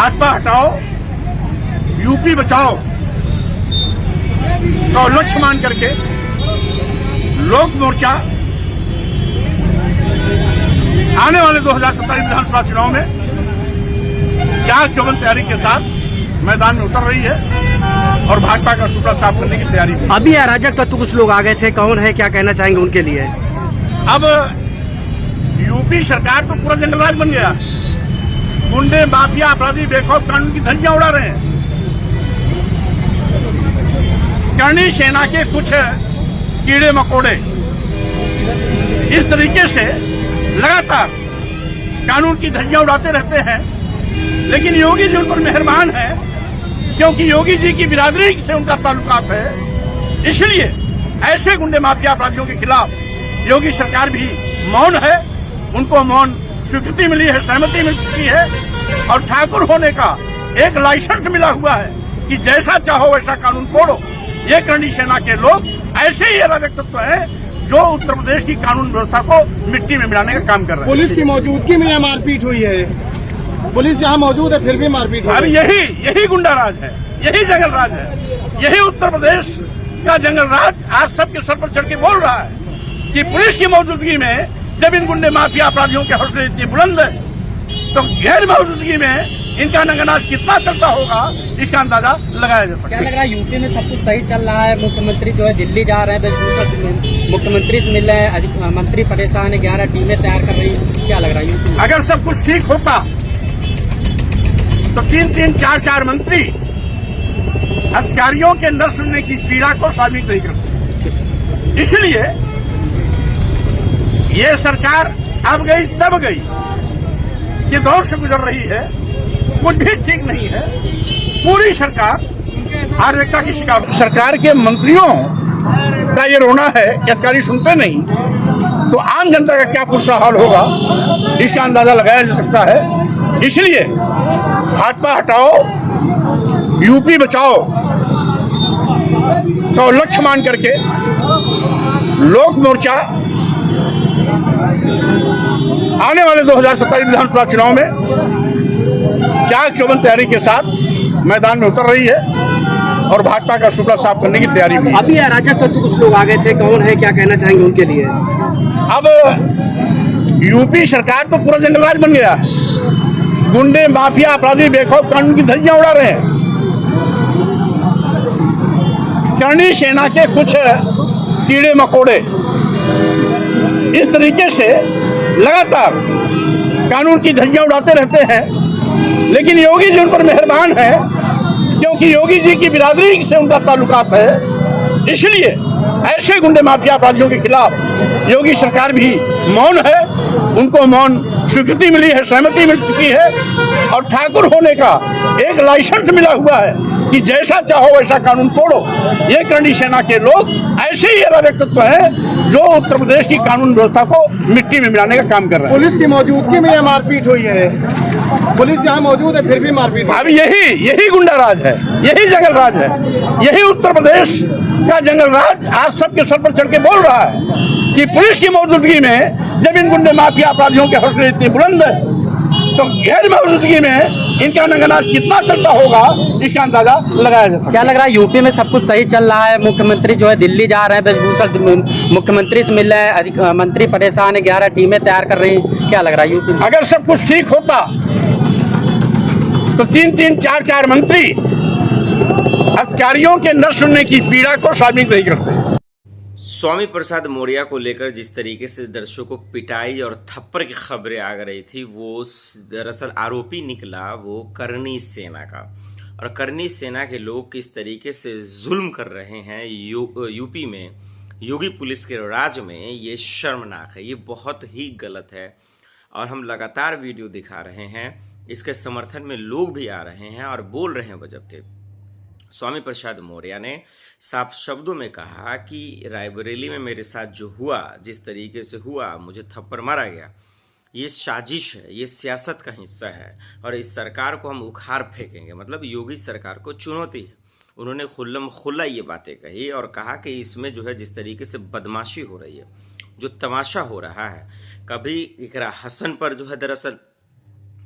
भाजपा हटाओ यूपी बचाओ का लक्ष्य मान करके लोक मोर्चा आने वाले 2027 विधानसभा चुनाव में जांच चौबंद तैयारी के साथ मैदान में उतर रही है और भाजपा का सूत्रा साफ करने की तैयारी भी। अभी अराजक तत्व कुछ लोग आ गए थे, कौन है, क्या कहना चाहेंगे उनके लिए? अब यूपी सरकार तो पूरा जंगलराज बन गया। गुंडे, माफिया, अपराधी बेखौफ कानून की धज्जियां उड़ा रहे हैं। करणी सेना के कुछ कीड़े मकोड़े इस तरीके से लगातार कानून की धज्जियां उड़ाते रहते हैं, लेकिन योगी जी उन पर मेहरबान है क्योंकि योगी जी की बिरादरी से उनका ताल्लुकात है। इसलिए ऐसे गुंडे, माफिया, अपराधियों के खिलाफ योगी सरकार भी मौन है। उनको मौन स्वीकृति मिली है, सहमति मिल चुकी है और ठाकुर होने का एक लाइसेंस मिला हुआ है कि जैसा चाहो वैसा कानून तोड़ो। ये करणी सेना के लोग ऐसे ही अराजक तत्व हैं जो उत्तर प्रदेश की कानून व्यवस्था को मिट्टी में मिलाने का काम कर रहे हैं। पुलिस की मौजूदगी में यह मारपीट हुई है। पुलिस यहाँ मौजूद है फिर भी मारपीट हुई है। अब यही गुंडा राज है, यही जंगल राज है, यही उत्तर प्रदेश का जंगल राज आज सबके सर पर चढ़ के बोल रहा है कि पुलिस की मौजूदगी में जब इन गुंडे, माफिया, अपराधियों के हौसले इतनी बुलंद है तो गैर मौजूदगी में इनका नंगनाच कितना चलता होगा इसका अंदाजा लगाया जा सकता है। क्या लग रहा है यूपी में सब कुछ सही चल रहा है? मुख्यमंत्री जो है दिल्ली जा रहे हैं, मुख्यमंत्री से मिल रहे हैं, मंत्री परेशान है, 11 टीमें तैयार कर रही। क्या लग रहा है यूपी में? अगर सब कुछ ठीक होता तो 3-3, 4-4 मंत्री अधिकारियों के न सुनने की पीड़ा को शामिल नहीं करते। इसलिए ये सरकार अब गई तब गई ये दौर से गुजर रही है, कुछ भी ठीक नहीं है। पूरी सरकार अराजकता की शिकार। सरकार के मंत्रियों का ये रोना है कि अधिकारी सुनते नहीं, तो आम जनता का क्या बुरा हाल होगा इसका अंदाजा लगाया जा सकता है। इसलिए भाजपा हटाओ यूपी बचाओ का लक्ष्य मान करके लोक मोर्चा आने वाले 2027 विधानसभा चुनाव में जांच चौबंद तैयारी के साथ मैदान में उतर रही है और भाजपा का सूत्रा साफ करने की तैयारी भी। अभी अराजक तत्व कुछ लोग आ गए थे, कौन है, क्या कहना चाहेंगे उनके लिए? अब यूपी सरकार तो पूरा जंगलराज बन गया है। गुंडे, माफिया, अपराधी बेखौफ कानून की धज्जियां उड़ा रहे हैं। करणी सेना के कुछ कीड़े मकोड़े इस तरीके से लगातार कानून की धज्जियां उड़ाते रहते हैं, लेकिन योगी जी उन पर मेहरबान है क्योंकि योगी जी की बिरादरी से उनका ताल्लुकात है। इसलिए ऐसे गुंडे, माफिया, अपराधियों के खिलाफ योगी सरकार भी मौन है। उनको मौन स्वीकृति मिली है, सहमति मिल चुकी है और ठाकुर होने का एक लाइसेंस मिला हुआ है कि जैसा चाहो वैसा कानून तोड़ो। ये करणी सेना के लोग ऐसे ही अराजक तत्व हैं जो उत्तर प्रदेश की कानून व्यवस्था को मिट्टी में मिलाने का काम कर रहे हैं। पुलिस की मौजूदगी में यह मारपीट हुई है। पुलिस यहाँ मौजूद है फिर भी मारपीट। अब यही गुंडा राज है, यही जंगल राज है, यही उत्तर प्रदेश का जंगल राज आज सबके सर पर चढ़ के बोल रहा है कि पुलिस की मौजूदगी में जब इन गुंडे, माफिया, अपराधियों के हौसले इतनी बुलंद है तो गैर मौजूदगी में इनका नंगनाच कितना चलता होगा इसका अंदाजा लगाया जा सकता है। क्या लग रहा है यूपी में सब कुछ सही चल रहा है? मुख्यमंत्री जो है दिल्ली जा रहे हैं, वेशभूषण मुख्यमंत्री से मिल रहे हैं, मंत्री परेशान है, 11 टीमें तैयार कर रही। क्या लग रहा है यूपी में? अगर सब कुछ ठीक होता तो 3-3, 4-4 मंत्री अधिकारियों के न सुनने की पीड़ा को शामिल नहीं करते। स्वामी प्रसाद मौर्य को लेकर जिस तरीके से दर्शकों को पिटाई और थप्पड़ की खबरें आ रही थी, वो दरअसल आरोपी निकला वो करणी सेना का। और करणी सेना के लोग किस तरीके से जुल्म कर रहे हैं यूपी में, योगी पुलिस के राज में, ये शर्मनाक है, ये बहुत ही गलत है। और हम लगातार वीडियो दिखा रहे हैं, इसके समर्थन में लोग भी आ रहे हैं और बोल रहे हैं बजब के। स्वामी प्रसाद मौर्य ने साफ शब्दों में कहा कि रायबरेली में मेरे साथ जो हुआ, जिस तरीके से हुआ, मुझे थप्पड़ मारा गया, ये साजिश है, ये सियासत का हिस्सा है और इस सरकार को हम उखाड़ फेंकेंगे। मतलब योगी सरकार को चुनौती है। उन्होंने खुल्लम खुल्ला ये बातें कही और कहा कि इसमें जो है जिस तरीके से बदमाशी हो रही है, जो तमाशा हो रहा है, कभी इकरा हसन पर जो है दरअसल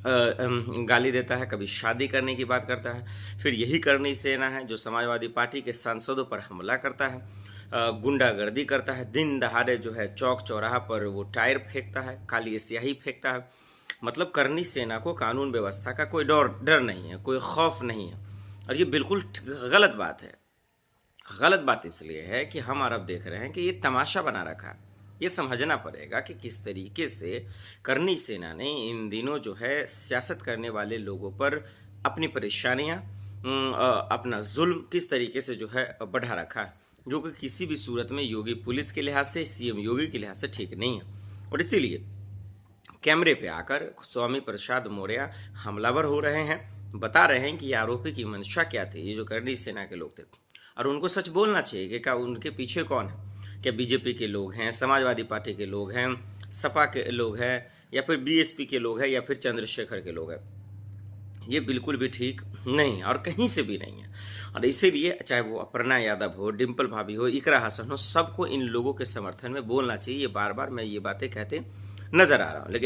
गाली देता है, कभी शादी करने की बात करता है। फिर यही करनी सेना है जो समाजवादी पार्टी के सांसदों पर हमला करता है, गुंडागर्दी करता है, दिन दहाड़े जो है चौक चौराहा पर वो टायर फेंकता है, काली स्याही फेंकता है। मतलब करनी सेना को कानून व्यवस्था का कोई डर नहीं है, कोई खौफ नहीं है। और ये बिल्कुल गलत बात है। गलत बात इसलिए है कि हम अब देख रहे हैं कि ये तमाशा बना रखा है। ये समझना पड़ेगा कि किस तरीके से करनी सेना ने इन दिनों जो है सियासत करने वाले लोगों पर अपनी परेशानियां, अपना जुल्म किस तरीके से जो है बढ़ा रखा है, जो कि किसी भी सूरत में योगी पुलिस के लिहाज से, सीएम योगी के लिहाज से ठीक नहीं है। और इसीलिए कैमरे पे आकर स्वामी प्रसाद मौर्य हमलावर हो रहे हैं, बता रहे हैं कि आरोपी की मंशा क्या थी, ये जो करनी सेना के लोग थे। और उनको सच बोलना चाहिए कि क्या उनके पीछे कौन है, क्या बीजेपी के लोग हैं, समाजवादी पार्टी के लोग हैं, सपा के लोग हैं, या फिर बीएसपी के लोग हैं, या फिर चंद्रशेखर के लोग हैं। ये बिल्कुल भी ठीक नहीं और कहीं से भी नहीं है। और इसीलिए चाहे वो अपर्णा यादव हो, डिम्पल भाभी हो, इकरा हसन हो, सबको इन लोगों के समर्थन में बोलना चाहिए। ये बार बार मैं ये बातें कहते नजर आ रहा हूँ। लेकिन